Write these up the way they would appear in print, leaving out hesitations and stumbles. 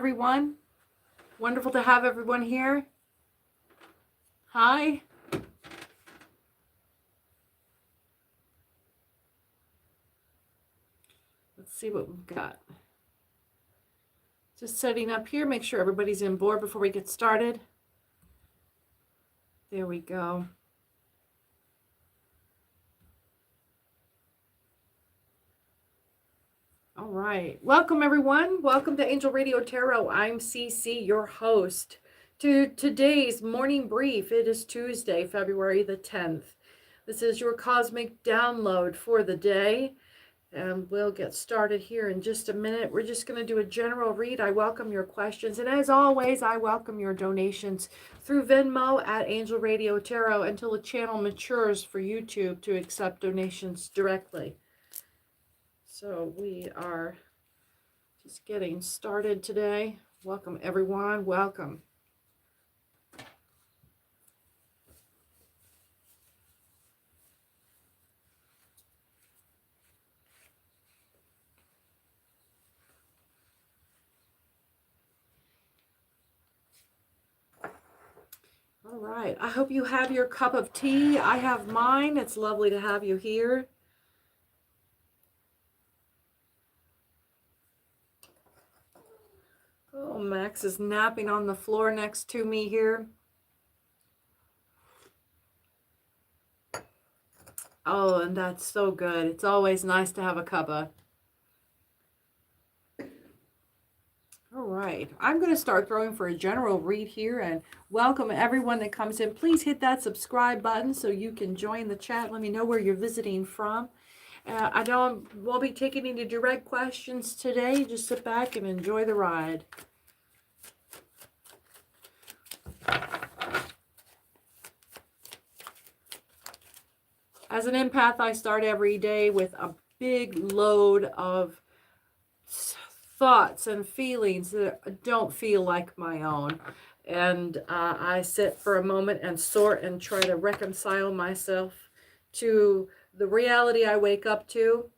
everyone. Wonderful to have everyone here. Hi. Let's see what we've got. Just setting up here, make sure everybody's in board before we get started. There we go. All right. Welcome, everyone. Welcome to Angel Radio Tarot. I'm CC, your host. To today's morning brief, it is Tuesday, February the 10th. This is your cosmic download for the day. And we'll get started here in just a minute. We're just going to do a general read. I welcome your questions. And as always, I welcome your donations through Venmo at Angel Radio Tarot until the channel matures for YouTube to accept donations directly. So we are just getting started today. Welcome, everyone. Welcome. All right. I hope you have your cup of tea. I have mine. It's lovely to have you here. Oh, Max is napping on the floor next to me here. Oh, and that's so good. It's always nice to have a cuppa. All right. I'm going to start throwing for a general read here and welcome everyone that comes in. Please hit that subscribe button so you can join the chat. Let me know where you're visiting from. I won't be taking any direct questions today. Just sit back and enjoy the ride. As an empath, I start every day with a big load of thoughts and feelings that don't feel like my own. And I sit for a moment and sort and try to reconcile myself to the reality I wake up to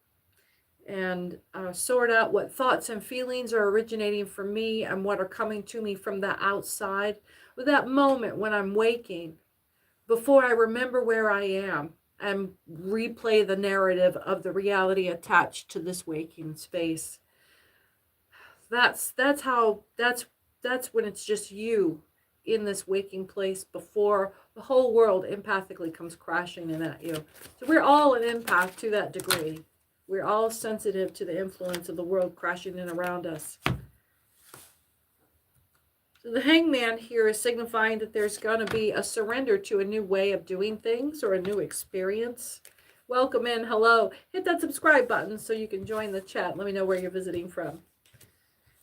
and sort out what thoughts and feelings are originating from me and what are coming to me from the outside. With that moment when I'm waking, before I remember where I am, and replay the narrative of the reality attached to this waking space. That's when it's just you in this waking place before the whole world empathically comes crashing in at you. So we're all an empath to that degree. We're all sensitive to the influence of the world crashing in around us. So the hangman here is signifying that there's going to be a surrender to a new way of doing things or a new experience. Welcome in. Hello. Hit that subscribe button so you can join the chat. Let me know where you're visiting from.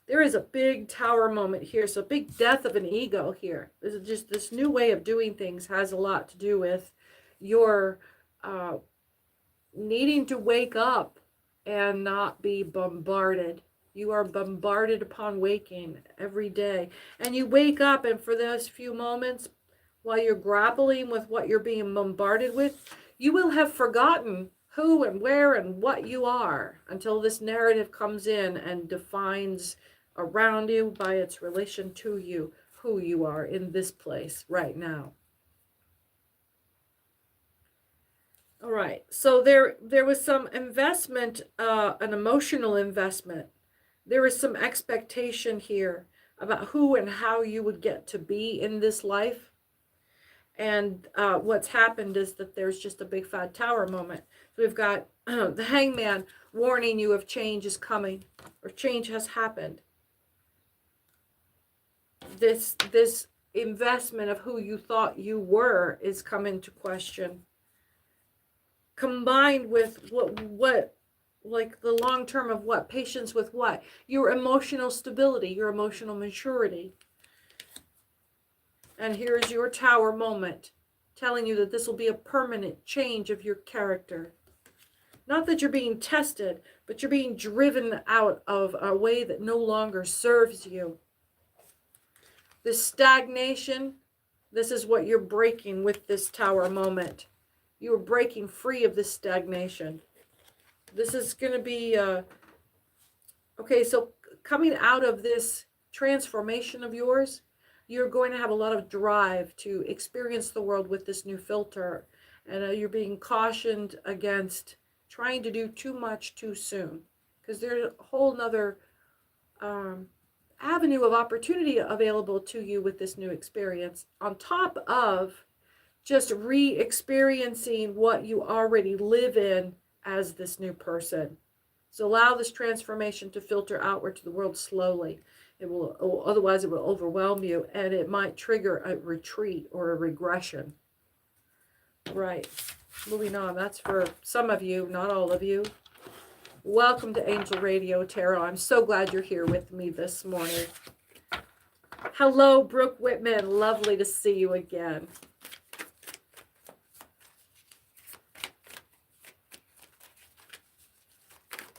There is a big tower moment here. So big death of an ego here. This is just this new way of doing things has a lot to do with your needing to wake up and not be bombarded. You are bombarded upon waking every day. And you wake up, and for those few moments, while you're grappling with what you're being bombarded with, you will have forgotten who and where and what you are until this narrative comes in and defines around you by its relation to you, who you are in this place right now. All right, so there was some investment, an emotional investment. There is some expectation here about who and how you would get to be in this life. And what's happened is that there's just a big fat tower moment. So we've got the hangman warning you of change is coming or change has happened. This investment of who you thought you were is come into question. Combined with what like the long term of what? Patience with what? Your emotional stability, your emotional maturity. And here's your tower moment telling you that this will be a permanent change of your character. Not that you're being tested, but you're being driven out of a way that no longer serves you. This stagnation, this is what you're breaking with this tower moment. You are breaking free of this stagnation. This is going to be, okay, so coming out of this transformation of yours, you're going to have a lot of drive to experience the world with this new filter. And you're being cautioned against trying to do too much too soon, because there's a whole nother avenue of opportunity available to you with this new experience, on top of just re-experiencing what you already live in as this new person. So allow this transformation to filter outward to the world slowly. It will, otherwise it will overwhelm you, and it might trigger a retreat or a regression. Right. Moving on. That's for some of you, not all of you. Welcome to Angel Radio Tarot. I'm so glad you're here with me this morning. Hello, Brooke Whitman. Lovely to see you again.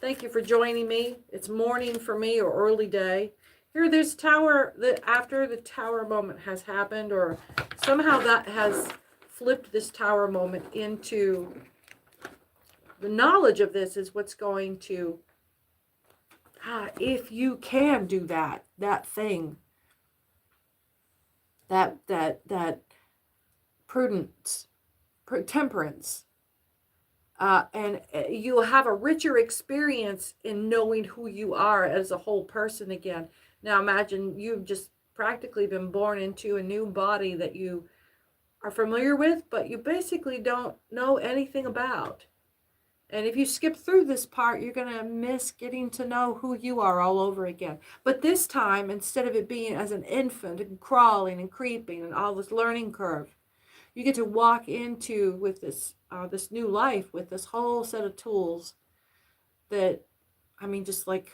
Thank you for joining me. It's morning for me, or early day. Here, this tower, after the tower moment has happened, or somehow that has flipped this tower moment into the knowledge of this is what's going to, if you can do that thing, that prudence, temperance, and you'll have a richer experience in knowing who you are as a whole person again. Now imagine you've just practically been born into a new body that you are familiar with, but you basically don't know anything about. And if you skip through this part, you're going to miss getting to know who you are all over again. But this time, instead of it being as an infant and crawling and creeping and all this learning curve, you get to walk into with this this new life with this whole set of tools that, I mean, just like,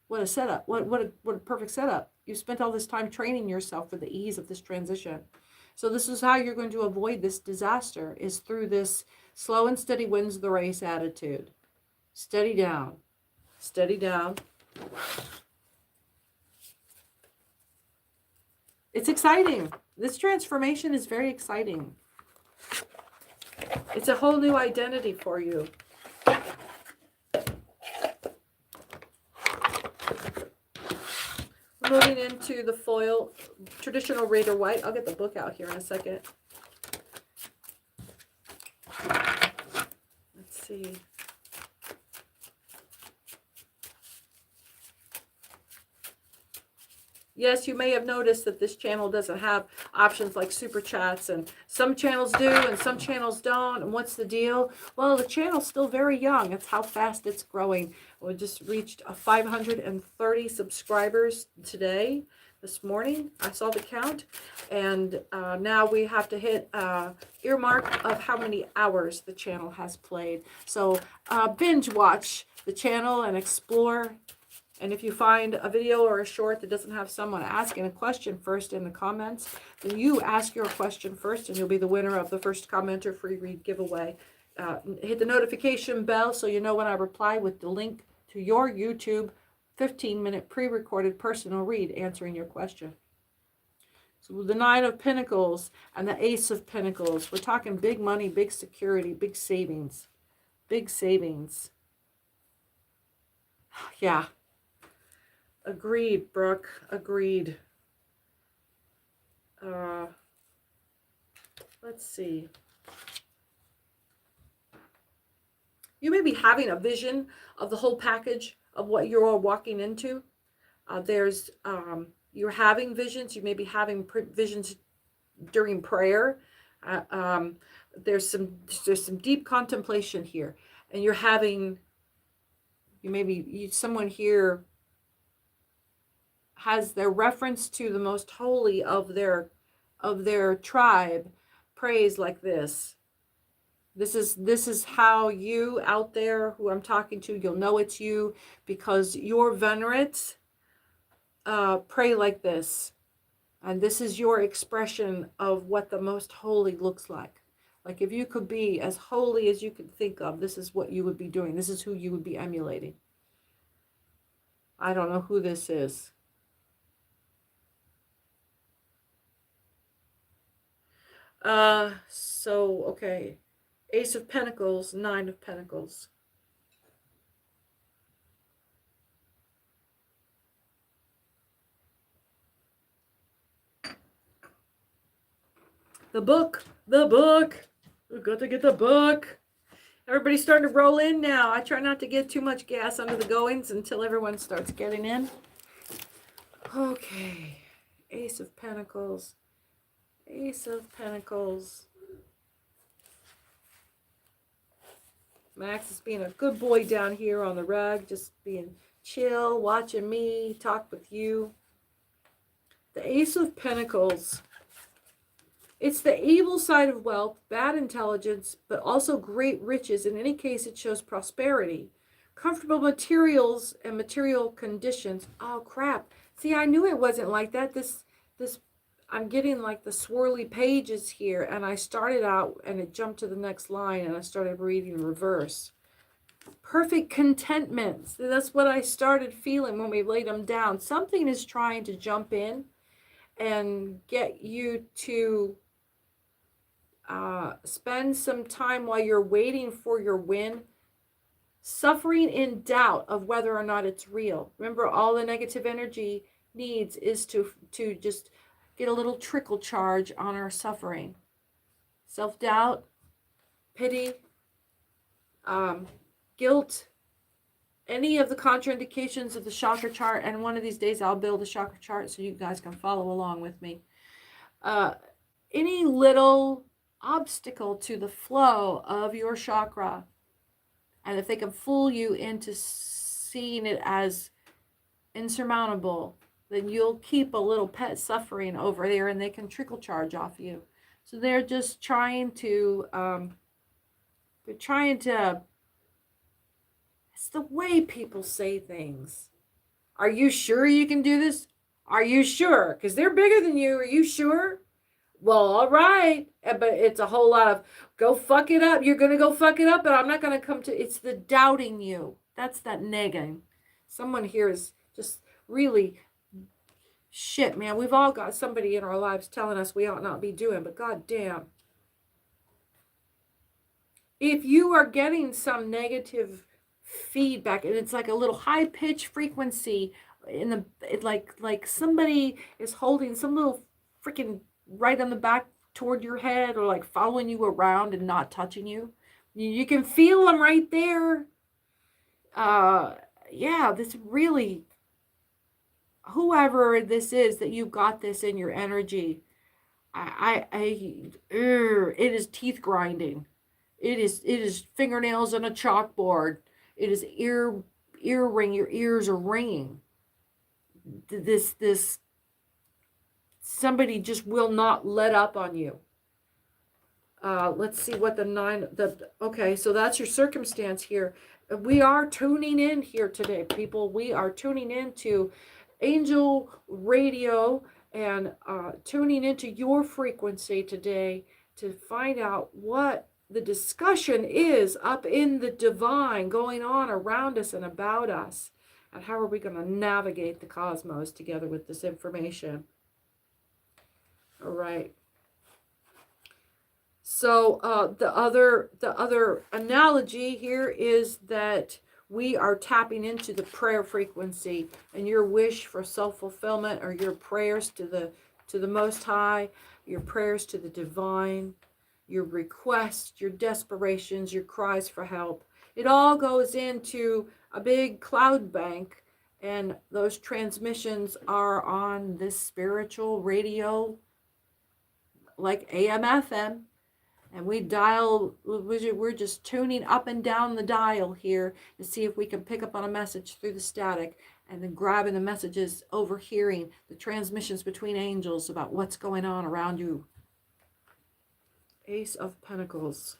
what a setup. What a perfect setup. You spent all this time training yourself for the ease of this transition. So this is how you're going to avoid this disaster, is through this slow and steady wins the race attitude. Steady down. Steady down. It's exciting. This transformation is very exciting. It's a whole new identity for you. Moving into the foil, traditional Rider White. I'll get the book out here in a second. Let's see. Yes, you may have noticed that this channel doesn't have options like super chats, and some channels do and some channels don't. And what's the deal? Well, the channel's still very young. That's how fast it's growing. We just reached 530 subscribers today, this morning. I saw the count. And now we have to hit earmark of how many hours the channel has played. So binge watch the channel and explore. And if you find a video or a short that doesn't have someone asking a question first in the comments, then you ask your question first, and you'll be the winner of the first commenter free read giveaway. Hit the notification bell so you know when I reply with the link to your YouTube 15-minute pre-recorded personal read answering your question. So the Nine of Pentacles and the Ace of Pentacles. We're talking big money, big security, big savings. Big savings. Yeah. Agreed, Brooke. Agreed. Let's see. You may be having a vision of the whole package of what you're all walking into. You're having visions. You may be having visions during prayer. There's some deep contemplation here, and you're having. Someone here has their reference to the most holy of their tribe prays like this. This is how you out there who I'm talking to, you'll know it's you, because your venerates pray like this. And this is your expression of what the most holy looks like. Like if you could be as holy as you could think of, this is what you would be doing. This is who you would be emulating. I don't know who this is. Okay. Ace of Pentacles, Nine of Pentacles. The book. The book. We've got to get the book. Everybody's starting to roll in now. I try not to get too much gas under the goings until everyone starts getting in. Okay. Ace of Pentacles. Ace of Pentacles. Max is being a good boy down here on the rug, just being chill, watching me talk with you. The Ace of Pentacles. It's the evil side of wealth, bad intelligence, but also great riches. In any case, it shows prosperity. Comfortable materials and material conditions. Oh, crap. See, I knew it wasn't like that. I'm getting like the swirly pages here, and I started out and it jumped to the next line and I started reading the reverse. Perfect contentment. So that's what I started feeling when we laid them down. Something is trying to jump in and get you to spend some time while you're waiting for your win, suffering in doubt of whether or not it's real. Remember, all the negative energy needs is to just get a little trickle charge on our suffering. Self-doubt, pity, guilt, any of the contraindications of the chakra chart. And one of these days I'll build a chakra chart so you guys can follow along with me. Any little obstacle to the flow of your chakra, and if they can fool you into seeing it as insurmountable, then you'll keep a little pet suffering over there and they can trickle charge off you. So they're just trying to, it's the way people say things. Are you sure you can do this? Are you sure? Because they're bigger than you. Are you sure? Well, all right. But it's a whole lot of, go fuck it up. You're going to go fuck it up, but I'm not going to come to, it's the doubting you. That's that negging. Someone here is just really, shit, man. We've all got somebody in our lives telling us we ought not be doing, but goddamn. If you are getting some negative feedback and it's like a little high-pitched frequency in the, like somebody is holding some little freaking right on the back toward your head, or like following you around and not touching you. You can feel them right there. Yeah, this really, whoever this is that you've got this in your energy, it is teeth grinding. It is fingernails on a chalkboard. It is ear ring. Your ears are ringing. This somebody just will not let up on you. Let's see what okay, so that's your circumstance here. We are tuning in here today, people. We are tuning into angel radio and tuning into your frequency today to find out what the discussion is up in the divine going on around us and about us, and how are we going to navigate the cosmos together with this information. All right. So the other analogy here is that we are tapping into the prayer frequency, and your wish for self-fulfillment, or your prayers to the Most High, your prayers to the divine, your requests, your desperations, your cries for help. It all goes into a big cloud bank, and those transmissions are on this spiritual radio, like AM, FM. And we're just tuning up and down the dial here to see if we can pick up on a message through the static, and then grabbing the messages, overhearing the transmissions between angels about what's going on around you. Ace of Pentacles.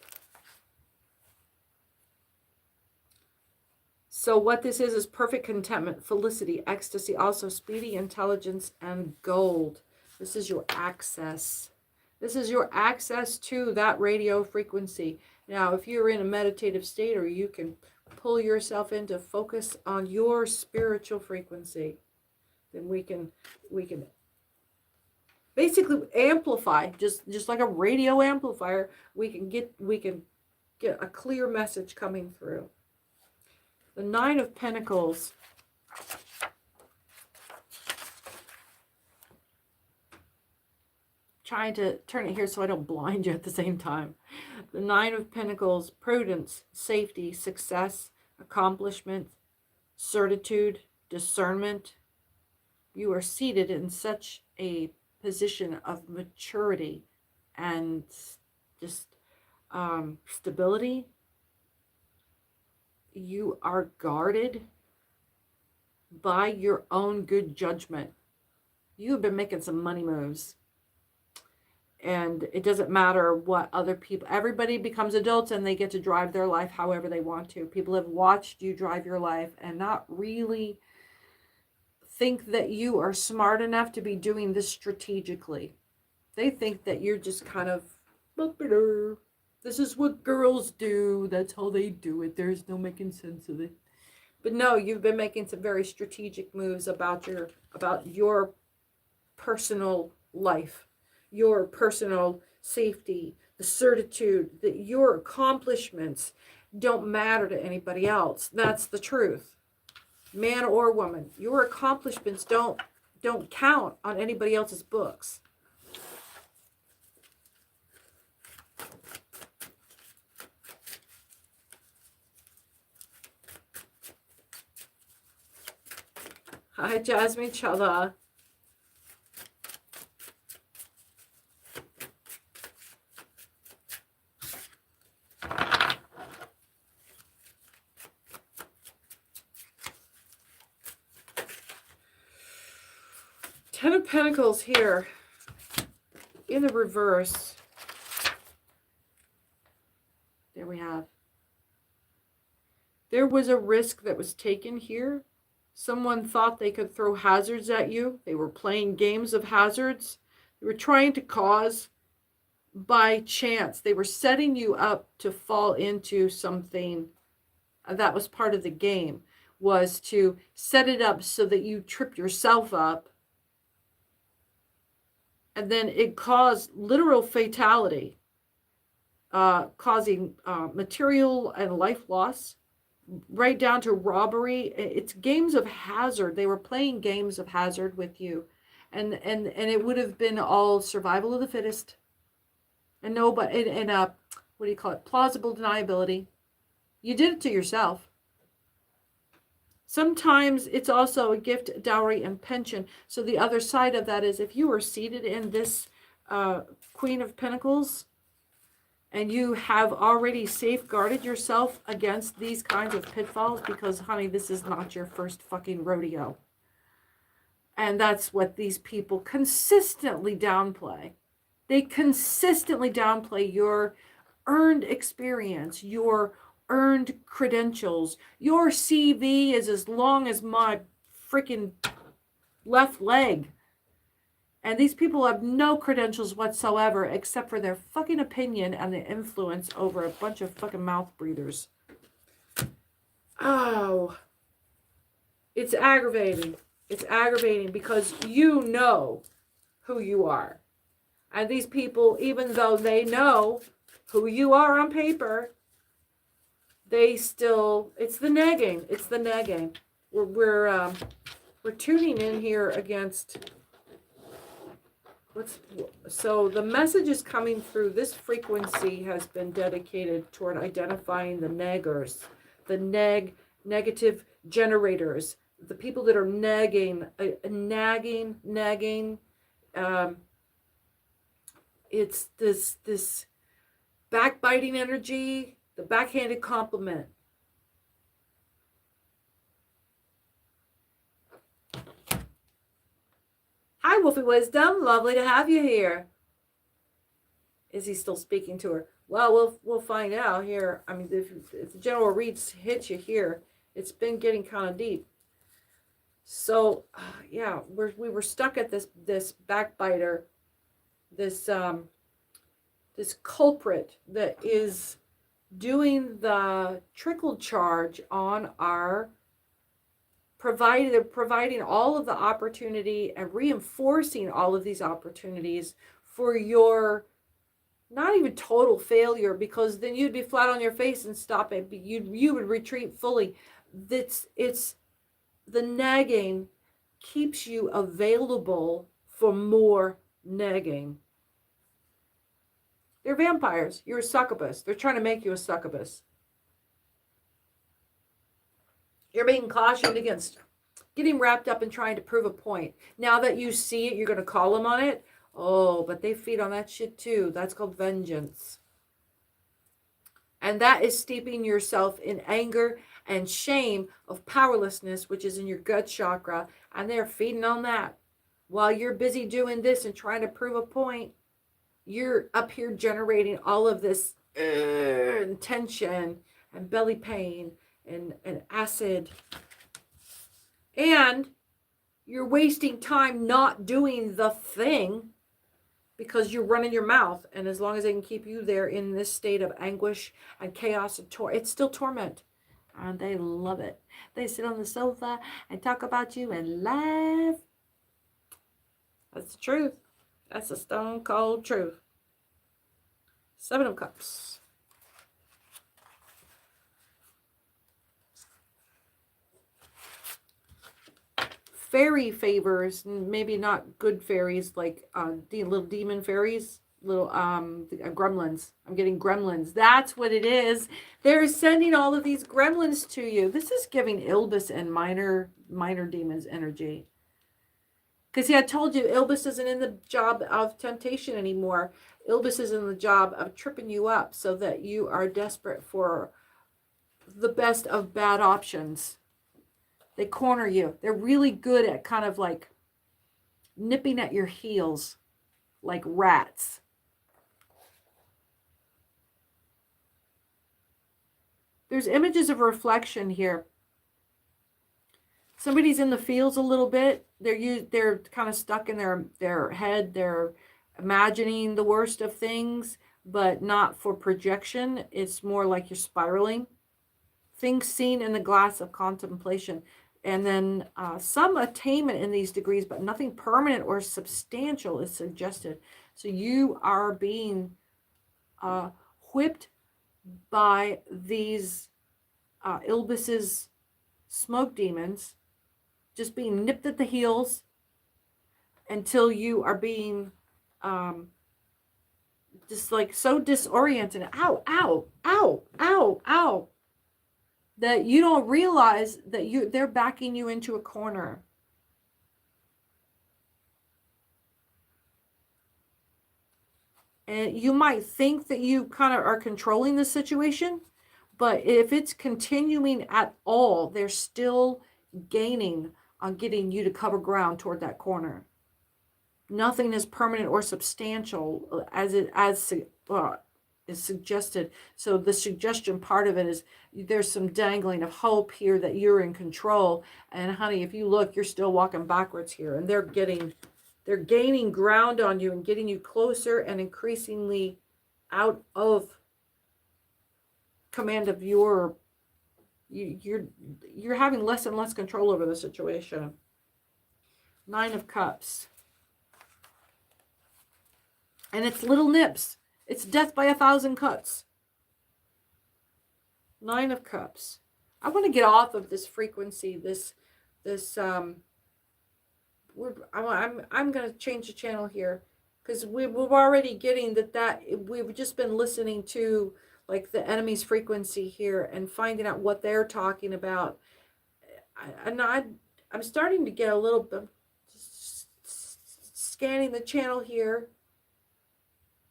So what this is perfect contentment, felicity, ecstasy, also speedy intelligence, and gold. This is your access. This is your access to that radio frequency. Now, if you're in a meditative state, or you can pull yourself into focus on your spiritual frequency, then we can basically amplify, just like a radio amplifier. We can get a clear message coming through. The Nine of Pentacles. trying to turn it here so I don't blind you at the same time. The Nine of Pentacles, prudence, safety, success, accomplishment, certitude, discernment. You are seated in such a position of maturity and just stability. You are guarded by your own good judgment. You've been making some money moves. And it doesn't matter what other people, everybody becomes adults and they get to drive their life however they want to. People have watched you drive your life and not really think that you are smart enough to be doing this strategically. They think that you're just kind of, this is what girls do. That's how they do it. There's no making sense of it. But no, you've been making some very strategic moves about your personal life, your personal safety, the certitude that your accomplishments don't matter to anybody else. That's the truth. Man or woman, your accomplishments don't count on anybody else's books. Hi, Jasmine Chala. Ten of Pentacles here in the reverse. There we have. There was a risk that was taken here. Someone thought they could throw hazards at you. They were playing games of hazards. They were trying to cause by chance. They were setting you up to fall into something that was part of the game, was to set it up so that you trip yourself up. And then it caused literal fatality, causing material and life loss, right down to robbery. It's games of hazard. They were playing games of hazard with you. And it would have been all survival of the fittest. And nobody, and what do you call it? Plausible deniability. You did it to yourself. Sometimes it's also a gift, dowry, and pension. So the other side of that is if you are seated in this Queen of Pentacles and you have already safeguarded yourself against these kinds of pitfalls, because, honey, this is not your first fucking rodeo. And that's what these people consistently downplay. They consistently downplay your earned experience, your earned credentials. Your CV is as long as my freaking left leg. And these people have no credentials whatsoever except for their fucking opinion and the influence over a bunch of fucking mouth breathers. Oh. It's aggravating. It's aggravating because you know who you are. And these people, even though they know who you are on paper, they still, it's the nagging. It's the nagging. We're tuning in here against, so the message is coming through. This frequency has been dedicated toward identifying the naggers, the negative generators, the people that are nagging. It's this backbiting energy, the backhanded compliment. Hi, Wolfie Wisdom. Lovely to have you here. Is he still speaking to her? Well, we'll find out here. I mean, if the general reads hits you here, it's been getting kind of deep. So, yeah, we were stuck at this backbiter, this culprit that is doing the trickle charge on our providing all of the opportunity and reinforcing all of these opportunities for your not even total failure, because then you'd be flat on your face and stop it. You would retreat fully. It's the nagging keeps you available for more nagging. They're vampires. You're a succubus. They're trying to make you a succubus. You're being cautioned against getting wrapped up in trying to prove a point. Now that you see it, you're going to call them on it. Oh, but they feed on that shit too. That's called vengeance. And that is steeping yourself in anger and shame of powerlessness, which is in your gut chakra. And they're feeding on that. While you're busy doing this and trying to prove a point, you're up here generating all of this tension and belly pain and acid. And you're wasting time not doing the thing because you're running your mouth. And as long as they can keep you there in this state of anguish and chaos and it's still torment. And they love it. They sit on the sofa and talk about you and laugh. That's the truth. That's the stone cold truth. 7 of Cups. Fairy favors, maybe not good fairies, like little demon fairies, little gremlins. I'm getting gremlins. That's what it is. They're sending all of these gremlins to you. This is giving Ilbis and minor demons energy. Because see, I told you, Ilbis isn't in the job of temptation anymore. Ilbis is in the job of tripping you up so that you are desperate for the best of bad options. They corner you. They're really good at kind of like nipping at your heels like rats. There's images of reflection here. Somebody's in the fields a little bit. They're kind of stuck in their head. They're imagining the worst of things, but not for projection. It's more like you're spiraling. Things seen in the glass of contemplation. And then some attainment in these degrees, but nothing permanent or substantial is suggested. So you are being whipped by these Ilbis's smoke demons, just being nipped at the heels until you are being just like so disoriented. Ow, ow, ow, ow, ow. That you don't realize that they're backing you into a corner. And you might think that you kind of are controlling the situation, but if it's continuing at all, they're still gaining on getting you to cover ground toward that corner. Nothing is permanent or substantial as is suggested. So the suggestion part of it is there's some dangling of hope here that you're in control. And honey, if you look, you're still walking backwards here. And they're gaining ground on you and getting you closer and increasingly out of command of you're having less and less control over the situation. 9 of Cups. And it's little nips. It's death by 1,000 cuts. 9 of Cups. I want to get off of this frequency. I'm going to change the channel here because we're already getting that we've just been listening to like the enemy's frequency here and finding out what they're talking about. I'm starting to get a little bit scanning the channel here.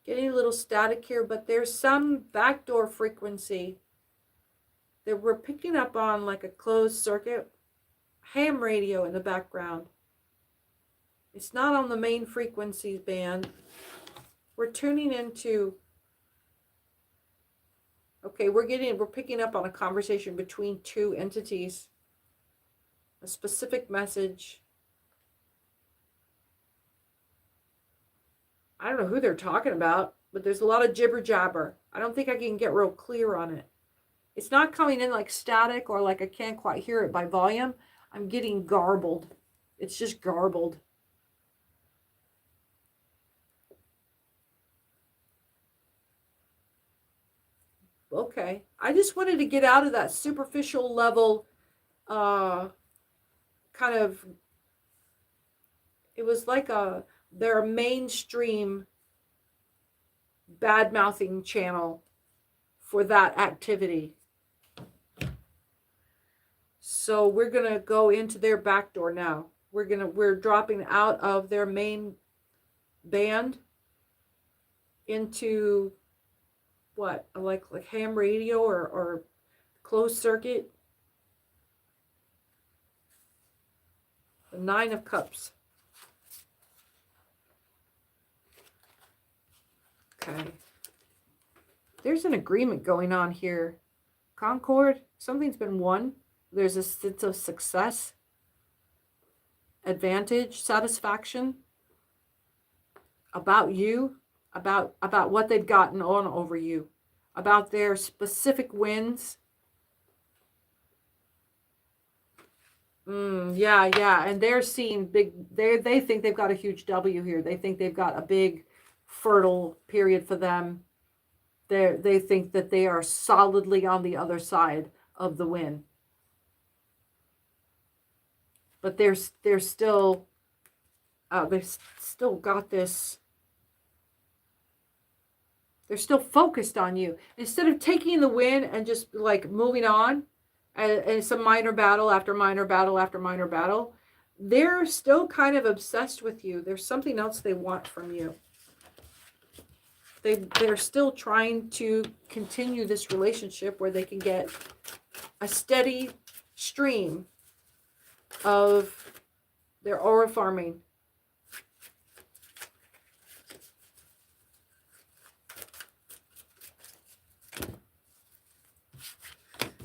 Getting a little static here, but there's some backdoor frequency that we're picking up on, like a closed circuit ham radio in the background. It's not on the main frequency band. We're tuning into, okay, we're picking up on a conversation between two entities, a specific message. I don't know who they're talking about, but there's a lot of jibber jabber. I don't think I can get real clear on it. It's not coming in like static or like I can't quite hear it by volume. I'm getting garbled. It's just garbled. Okay. I just wanted to get out of that superficial level kind of, it was like they're a mainstream bad-mouthing channel for that activity. So we're going to go into their back door now. We're dropping out of their main band into what? Like ham radio or closed circuit. The 9 of Cups. Okay. There's an agreement going on here. Concord, something's been won. There's a sense of success, advantage, satisfaction about you, about what they've gotten on over you, about their specific wins. Yeah. And they're seeing big, they think they've got a huge W here. They think they've got a big fertile period for them. They think that they are solidly on the other side of the win. But they're still, they've still got this, they're still focused on you. Instead of taking the win and just like moving on, and some minor battle after minor battle after minor battle, they're still kind of obsessed with you. There's something else they want from you. They're still trying to continue this relationship where they can get a steady stream of their aura farming.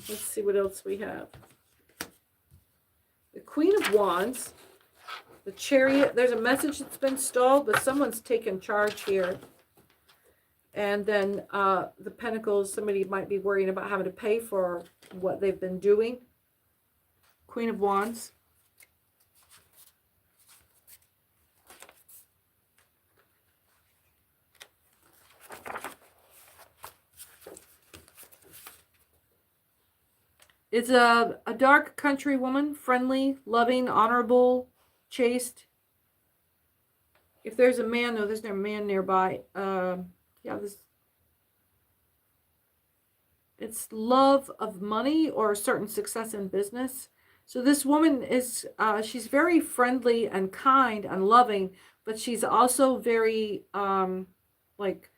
Let's see what else we have. The Queen of Wands, the Chariot. There's a message that's been stalled, but someone's taken charge here. And then the Pentacles, somebody might be worrying about having to pay for what they've been doing. Queen of Wands. It's a dark country woman, friendly, loving, honorable, chaste. If there's a man, no, there's no man nearby. Yeah, it's love of money or a certain success in business. So this woman is, she's very friendly and kind and loving, but she's also very, like,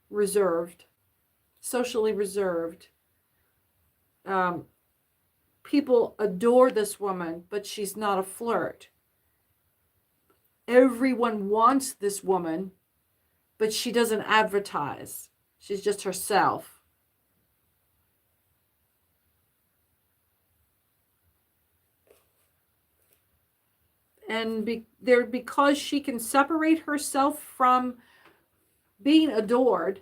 reserved, socially reserved. People adore this woman, but she's not a flirt. Everyone wants this woman, but she doesn't advertise. She's just herself. And because she can separate herself from being adored,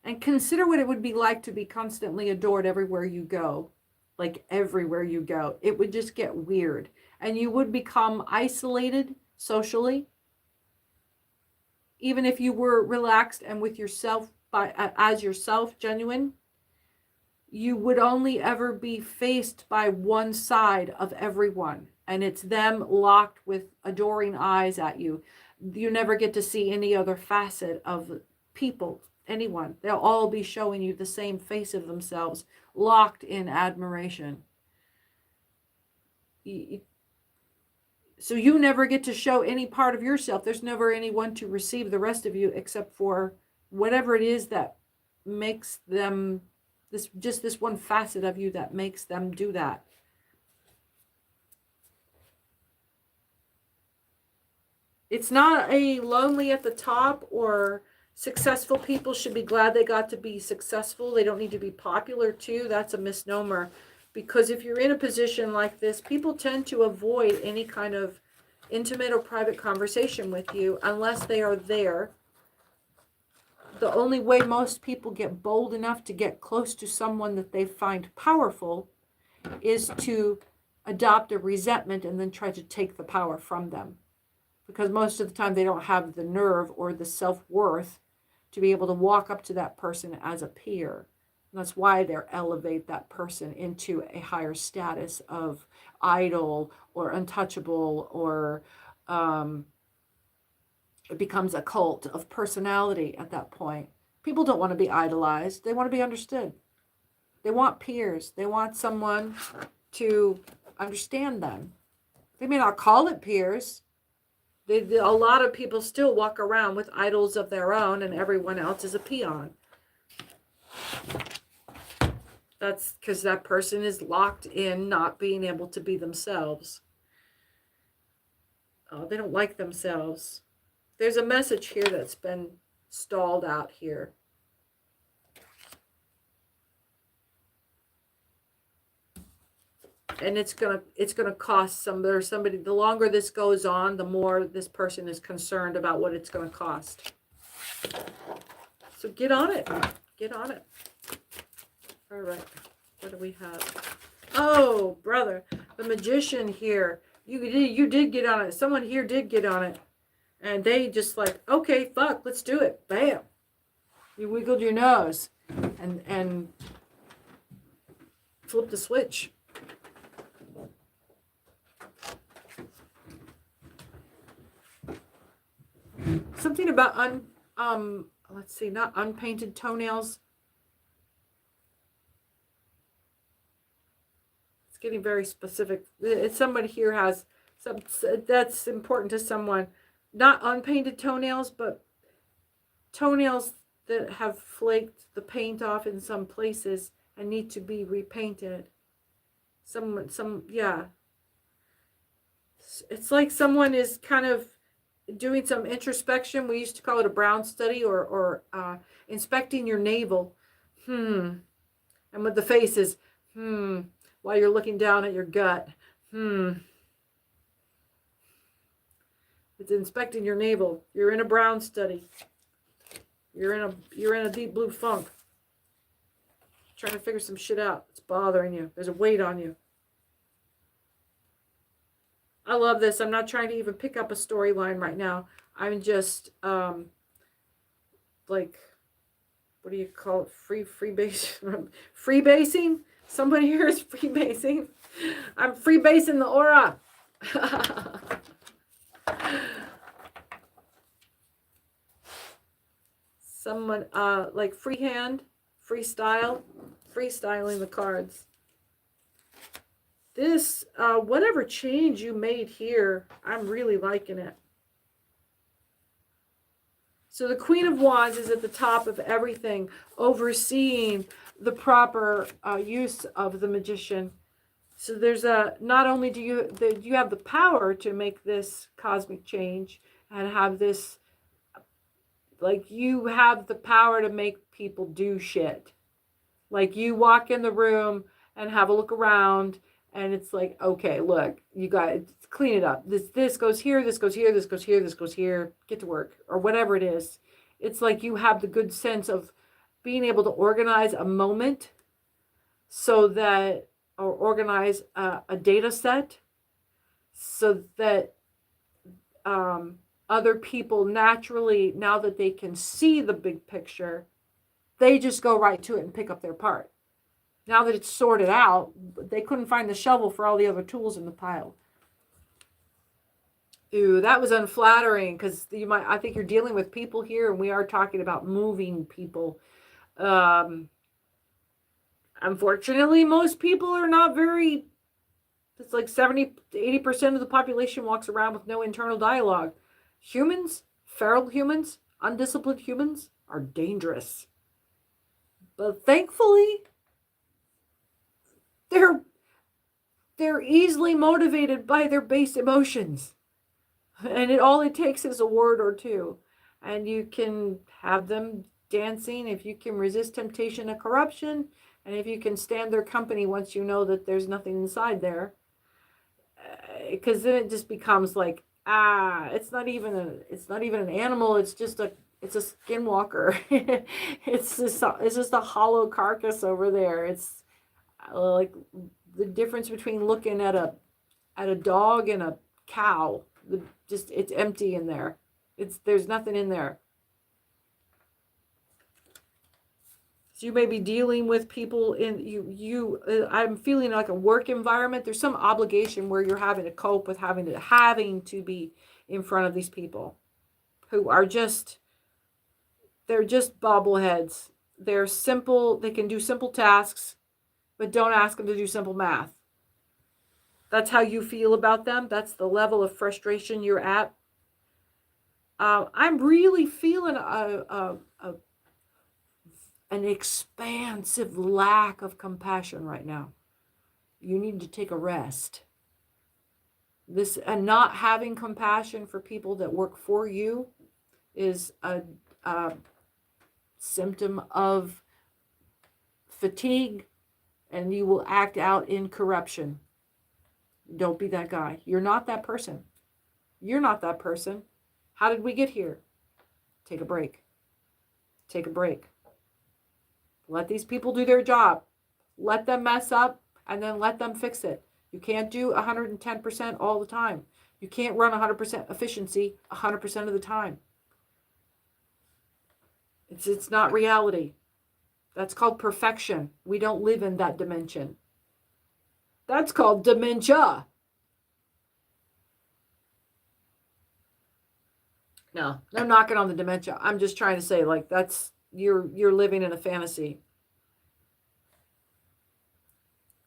and consider what it would be like to be constantly adored everywhere you go. Like everywhere you go. It would just get weird. And you would become isolated socially. Even if you were relaxed and with yourself, as yourself, genuine, you would only ever be faced by one side of everyone. And it's them locked with adoring eyes at you. You never get to see any other facet of people. Anyone. They'll all be showing you the same face of themselves, locked in admiration. So you never get to show any part of yourself. There's never anyone to receive the rest of you except for whatever it is that makes them, this one facet of you that makes them do that. It's not a lonely at the top or successful people should be glad they got to be successful. They don't need to be popular too. That's a misnomer. Because if you're in a position like this, people tend to avoid any kind of intimate or private conversation with you unless they are there. The only way most people get bold enough to get close to someone that they find powerful is to adopt a resentment and then try to take the power from them. Because most of the time they don't have the nerve or the self-worth to be able to walk up to that person as a peer. And that's why they elevate that person into a higher status of idol or untouchable or It becomes a cult of personality at that point. People don't want to be idolized. They want to be understood. They want peers. They want someone to understand them. They may not call it peers. A lot of people still walk around with idols of their own, and everyone else is a peon. That's because that person is locked in not being able to be themselves. They don't like themselves. There's a message here that's been stalled out here. And it's gonna cost somebody. The longer this goes on, the more this person is concerned about what it's gonna cost. So get on it. Get on it. All right. What do we have? Oh, brother, the magician here. You did get on it. Someone here did get on it, and they just like, okay, fuck, let's do it. Bam. You wiggled your nose, and flipped the switch. Something about let's see, not unpainted toenails. It's getting very specific. It's somebody here has some that's important to someone. Not unpainted toenails, but toenails that have flaked the paint off in some places and need to be repainted. Yeah. It's like someone is kind of doing some introspection. We used to call it a brown study, or inspecting your navel. And with the face is, while you're looking down at your gut. It's inspecting your navel. You're in a brown study. You're in a deep blue funk. Trying to figure some shit out. It's bothering you. There's a weight on you. I love this. I'm not trying to even pick up a storyline right now. I'm just like, what do you call it? Freebasing? Somebody here is freebasing. I'm freebasing the aura. Someone like freehand, freestyling the cards. This, whatever change you made here, I'm really liking it. So the Queen of Wands is at the top of everything, overseeing the proper use of the magician. So there's not only do you have the power to make this cosmic change and have this, like, you have the power to make people do shit. Like, you walk in the room and have a look around, and it's like, okay, look, you got to clean it up. This goes here, this goes here, this goes here, this goes here. Get to work, or whatever it is. It's like you have the good sense of being able to organize a moment so that, or organize a data set so that other people naturally, now that they can see the big picture, they just go right to it and pick up their part. Now that it's sorted out, they couldn't find the shovel for all the other tools in the pile. Ooh, that was unflattering, because I think you're dealing with people here, and we are talking about moving people. Unfortunately, most people are not very, it's like 70 to 80% of the population walks around with no internal dialogue. Humans, feral humans, undisciplined humans are dangerous. But thankfully, they're easily motivated by their base emotions. And all it takes is a word or two. And you can have them dancing if you can resist temptation and corruption. And if you can stand their company once you know that there's nothing inside there. Because then it just becomes like, it's not even an animal. It's just a skinwalker. It's just a hollow carcass over there. It's like the difference between looking at a dog and a cow. It's empty in there. There's nothing in there. So you may be dealing with people in I'm feeling like a work environment. There's some obligation where you're having to cope with having to be in front of these people. who are they're just bobbleheads. They're simple, they can do simple tasks, but don't ask them to do simple math. That's how you feel about them. That's the level of frustration you're at. I'm really feeling an expansive lack of compassion right now. You need to take a rest. This, and not having compassion for people that work for you is a symptom of fatigue, and you will act out in corruption. Don't be that guy. You're not that person. You're not that person. How did we get here? Take a break. Take a break. Let these people do their job. Let them mess up and then let them fix it. You can't do 110% all the time. You can't run 100% efficiency 100% of the time. It's not reality. That's called perfection. We don't live in that dimension. That's called dementia. No, I'm knocking on the dementia. I'm just trying to say, like, that's, you're living in a fantasy.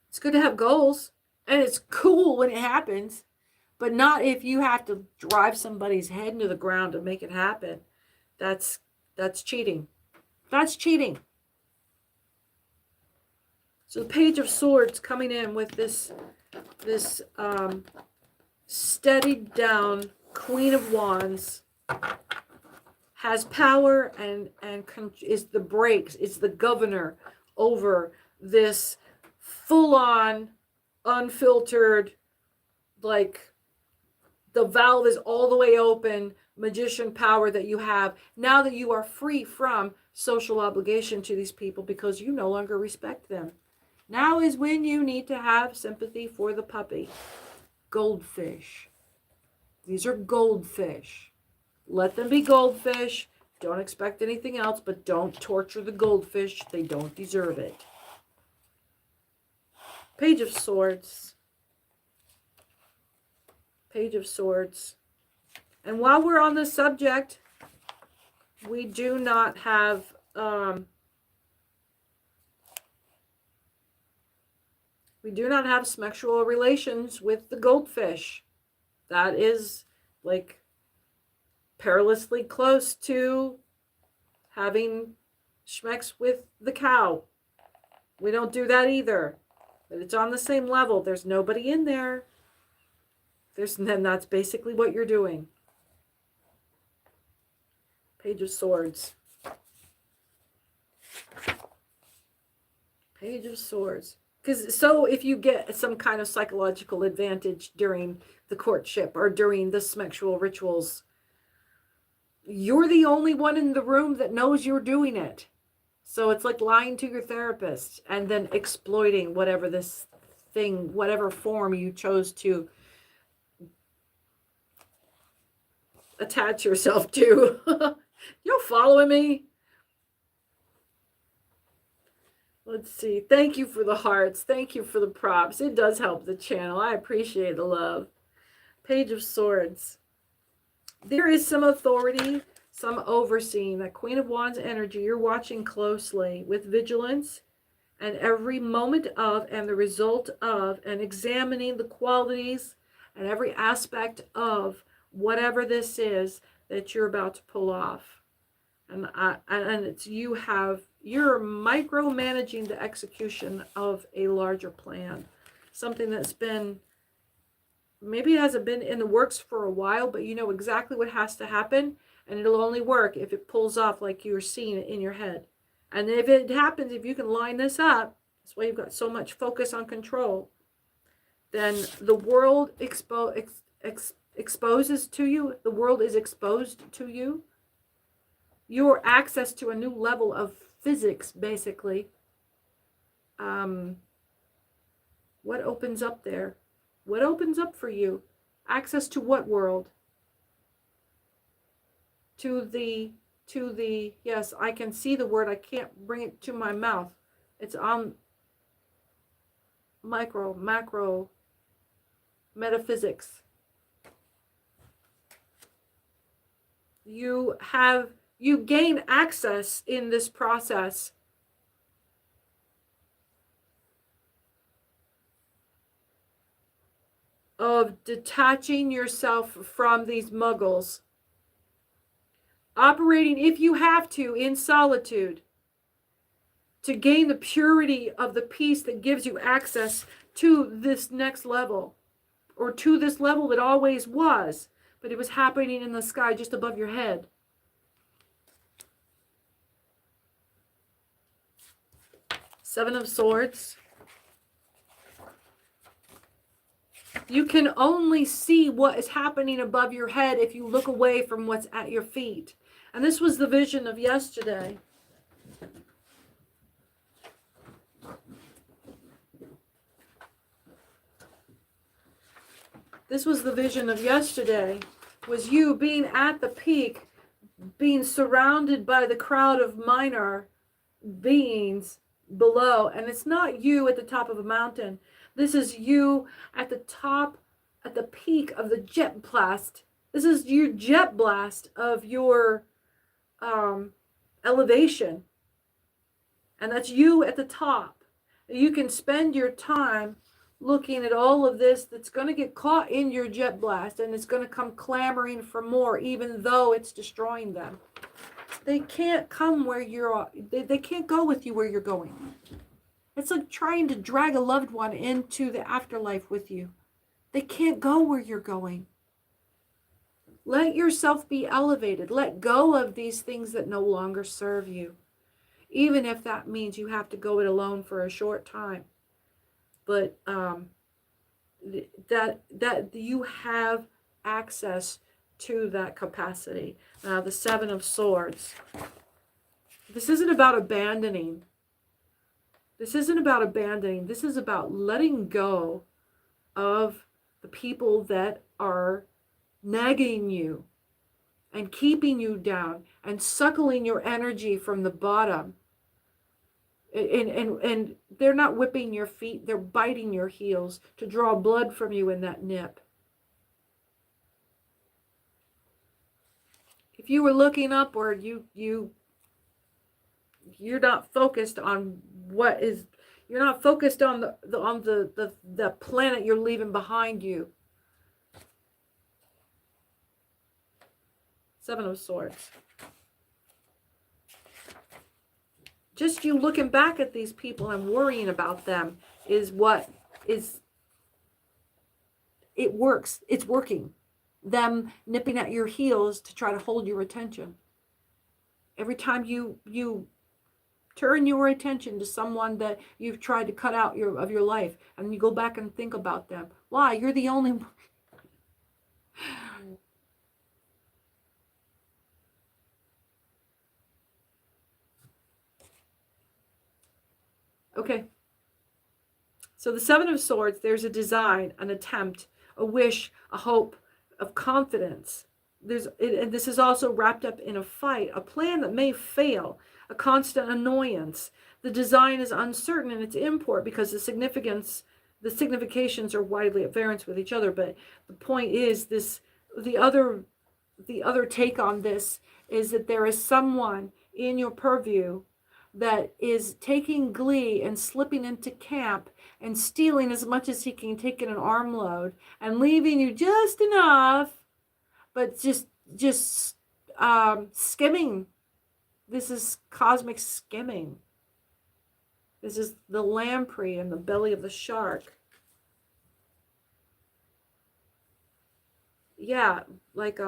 It's good to have goals, and it's cool when it happens, but not if you have to drive somebody's head into the ground to make it happen. That's cheating. That's cheating. So the Page of Swords coming in with this steadied down Queen of Wands, has power and is the brakes, it's the governor over this full-on, unfiltered, like the valve is all the way open, magician power that you have now that you are free from social obligation to these people because you no longer respect them. Now is when you need to have sympathy for the puppy. Goldfish. These are goldfish. Let them be goldfish. Don't expect anything else, but don't torture the goldfish. They don't deserve it. Page of Swords. Page of Swords. And while we're on the subject, we do not have sexual relations with the goldfish. That is like perilously close to having schmecks with the cow. We don't do that either. But it's on the same level. There's nobody in there. Then that's basically what you're doing. Page of Swords. Page of Swords. So if you get some kind of psychological advantage during the courtship or during the sexual rituals, you're the only one in the room that knows you're doing it. So it's like lying to your therapist and then exploiting whatever this thing, whatever form you chose to attach yourself to. You're following me? Let's see. Thank you for the hearts. Thank you for the props. It does help the channel. I appreciate the love. Page of Swords. There is some authority, some overseeing. That Queen of Wands energy, you're watching closely with vigilance and every moment of and the result of, and examining the qualities and every aspect of whatever this is that you're about to pull off. And it's you're micromanaging the execution of a larger plan. Something that's been, maybe it hasn't been in the works for a while, but you know exactly what has to happen, and it'll only work if it pulls off like you're seeing it in your head. And if it happens, if you can line this up, that's why you've got so much focus on control, then the world exposes to you, the world is exposed to you. Your access to a new level of physics, basically. What opens up there? What opens up for you? Access to what world? To the, yes, I can see the word. I can't bring it to my mouth. It's on macro, metaphysics. You gain access in this process of detaching yourself from these muggles, operating, if you have to, in solitude, to gain the purity of the peace that gives you access to this next level, or to this level that always was, but it was happening in the sky just above your head. Seven of Swords. You can only see what is happening above your head if you look away from what's at your feet. And this was the vision of yesterday. This was the vision of yesterday, was you being at the peak, being surrounded by the crowd of minor beings below. And it's not you at the top of a mountain. This is you at the top, at the peak of the jet blast. This is your jet blast of your elevation. And that's you at the top. You can spend your time looking at all of this that's going to get caught in your jet blast, and it's going to come clamoring for more, even though it's destroying them. They can't come where you're, they can't go with you where you're going. It's like trying to drag a loved one into the afterlife with you. They can't go where you're going. Let yourself be elevated. Let go of these things that no longer serve you. Even if that means you have to go it alone for a short time. But that you have access to that capacity. Now, the Seven of Swords. This isn't about abandoning. This isn't about abandoning. This is about letting go of the people that are nagging you and keeping you down and suckling your energy from the bottom. And they're not whipping your feet, they're biting your heels to draw blood from you in that nip. If you were looking upward, you're not focused on what is, you're not focused on the planet you're leaving behind you. Seven of Swords. Just you looking back at these people and worrying about them is what is, it works. It's working. Them nipping at your heels to try to hold your attention. Every time you turn your attention to someone that you've tried to cut out of your life, and you go back and think about them. Why? You're the only one. Okay. So the Seven of Swords, there's a design, an attempt, a wish, a hope, of confidence. And this is also wrapped up in a fight, a plan that may fail, a constant annoyance. The design is uncertain in its import because the significations are widely at variance with each other. But the point is this, the other take on this is that there is someone in your purview that is taking glee and slipping into camp and stealing as much as he can take in an armload and leaving you just enough, but just skimming. This is cosmic skimming. This is the lamprey in the belly of the shark. Yeah, like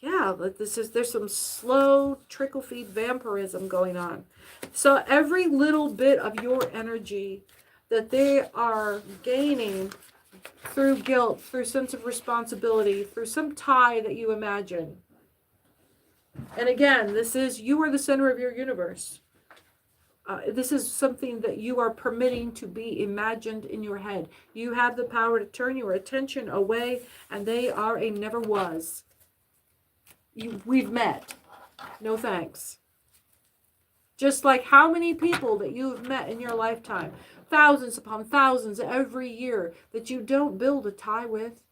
yeah, there's some slow trickle feed vampirism going on. So every little bit of your energy that they are gaining through guilt, through sense of responsibility, through some tie that you imagine. And again, this is, you are the center of your universe. This is something that you are permitting to be imagined in your head. You have the power to turn your attention away, and they are a never was. We've met. No thanks. Just like how many people that you've met in your lifetime, thousands upon thousands every year, that you don't build a tie with.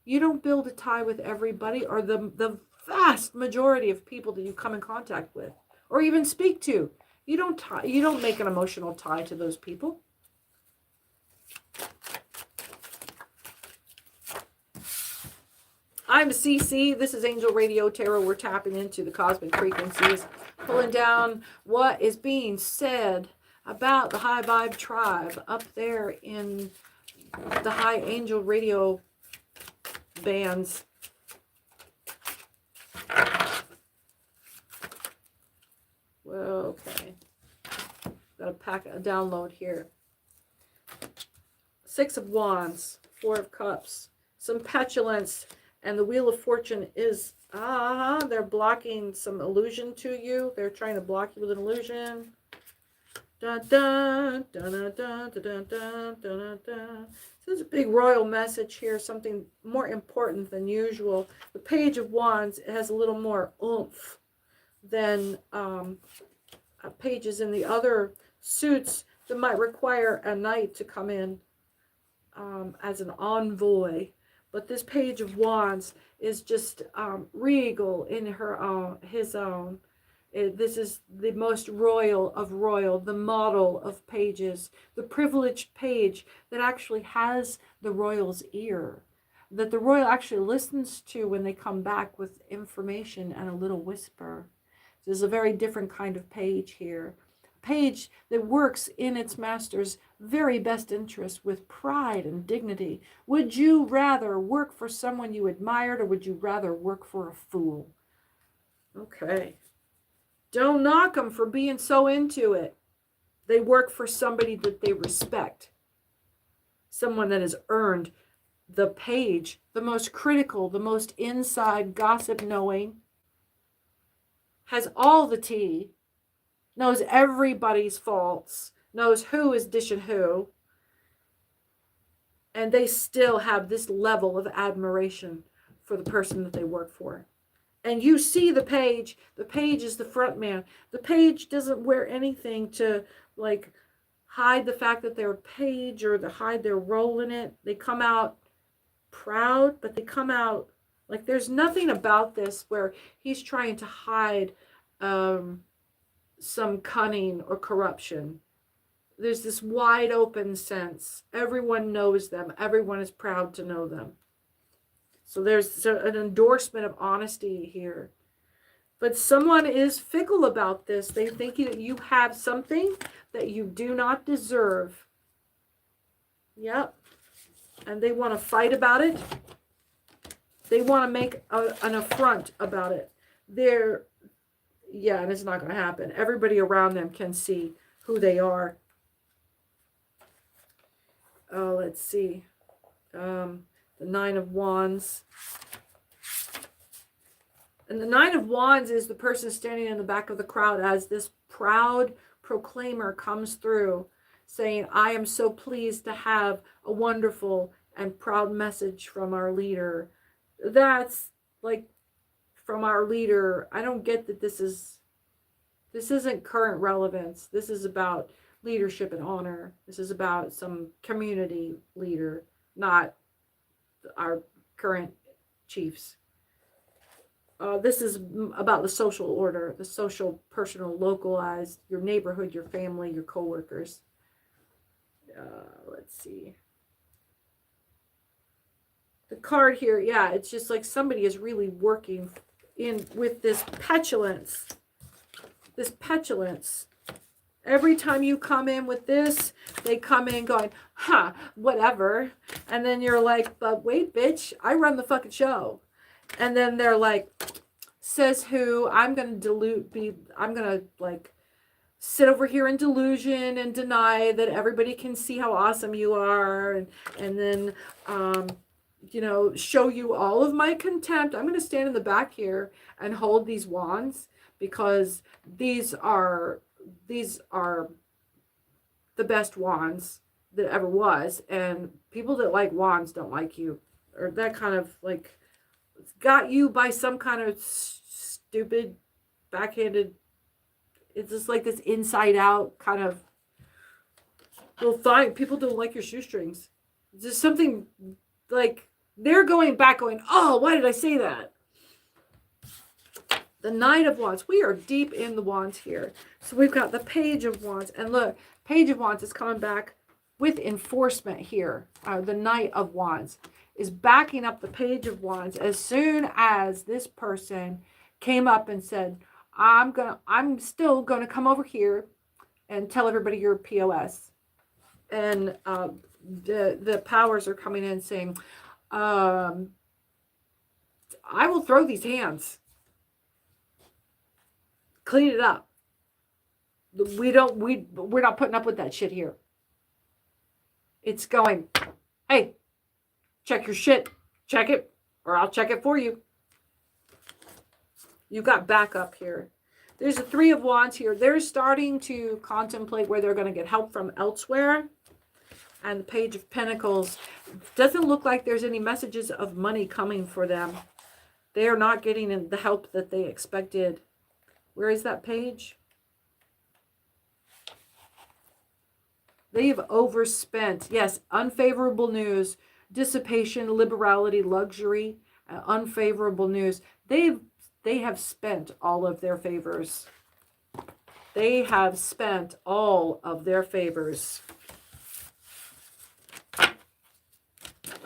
You don't build a tie with everybody, or the vast majority of people that you come in contact with or even speak to. You don't make an emotional tie to those people. I'm CC. This is Angel Radio Tarot. We're tapping into the cosmic frequencies, pulling down what is being said about the High Vibe tribe up there in the High Angel Radio bands. Well, okay. Got a download here. Six of Wands, Four of Cups, some petulance, and the Wheel of Fortune is, they're blocking some illusion to you. They're trying to block you with an illusion. Dun, dun, dun, dun, dun, dun, dun, dun, dun. So there's a big royal message here, something more important than usual. The Page of Wands has a little more oomph than pages in the other suits that might require a knight to come in as an envoy. But this Page of Wands is just regal in his own. This is the most royal of royal, the model of pages, the privileged page that actually has the royal's ear, that the royal actually listens to when they come back with information and a little whisper. There's a very different kind of page here. A page that works in its master's very best interest with pride and dignity. Would you rather work for someone you admired, or would you rather work for a fool? Okay. Don't knock them for being so into it. They work for somebody that they respect. Someone that has earned the page, the most critical, the most inside gossip knowing, has all the tea, knows everybody's faults, knows who is dishing who, and they still have this level of admiration for the person that they work for. And you see the page is the front man. The page doesn't wear anything to like hide the fact that they're a page or to hide their role in it. They come out proud, but they come out like there's nothing about this where he's trying to hide some cunning or corruption. There's this wide open sense. Everyone knows them. Everyone is proud to know them. So there's an endorsement of honesty here. But someone is fickle about this. They think that you have something that you do not deserve. Yep. And they want to fight about it. They want to make an affront about it. And it's not going to happen. Everybody around them can see who they are. Oh, let's see. The Nine of Wands. And the Nine of Wands is the person standing in the back of the crowd as this proud proclaimer comes through saying, I am so pleased to have a wonderful and proud message from our leader. That's like from our leader. I don't get that this isn't current relevance. This is about leadership and honor. This is about some community leader, not our current chiefs. This is about the social order, the social, personal, localized, your neighborhood, your family, your coworkers. Let's see. The card here, yeah, it's just like somebody is really working in with this petulance. This petulance. Every time you come in with this, they come in going, whatever. And then you're like, but wait, bitch, I run the fucking show. And then they're like, says who? I'm going to like sit over here in delusion and deny that everybody can see how awesome you are. And then, show you all of my contempt. I'm going to stand in the back here and hold these wands because these are the best wands that ever was, and people that like wands don't like you, or that kind of like got you by some kind of stupid backhanded, it's just like this inside out kind of, well, fine, people don't like your shoestrings. It's just something like They're going back going, oh, why did I say that? The Knight of Wands. We are deep in the Wands here. So we've got the Page of Wands. And look, Page of Wands is coming back with enforcement here. The Knight of Wands is backing up the Page of Wands as soon as this person came up and said, I'm still gonna come over here and tell everybody you're a POS. And the powers are coming in saying, I will throw these hands. Clean it up. We're not putting up with that shit here. It's going, hey, check your shit. Check it, or I'll check it for you. You got backup here. There's a Three of Wands here. They're starting to contemplate where they're going to get help from elsewhere. And the Page of Pentacles. Doesn't look like there's any messages of money coming for them. They are not getting the help that they expected. Where is that page? They have overspent. Yes, unfavorable news, dissipation, liberality, luxury, unfavorable news. They have spent all of their favors. They have spent all of their favors.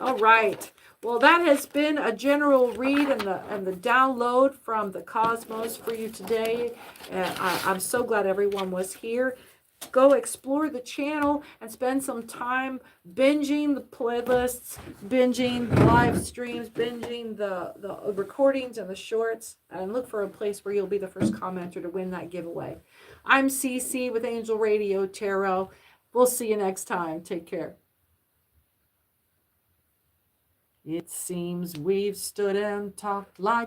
All right. Well, that has been a general read and the download from the cosmos for you today. And I'm so glad everyone was here. Go explore the channel and spend some time binging the playlists, binging the live streams, binging the recordings and the shorts, and look for a place where you'll be the first commenter to win that giveaway. I'm CC with Angel Radio Tarot. We'll see you next time. Take care. It seems we've stood and talked like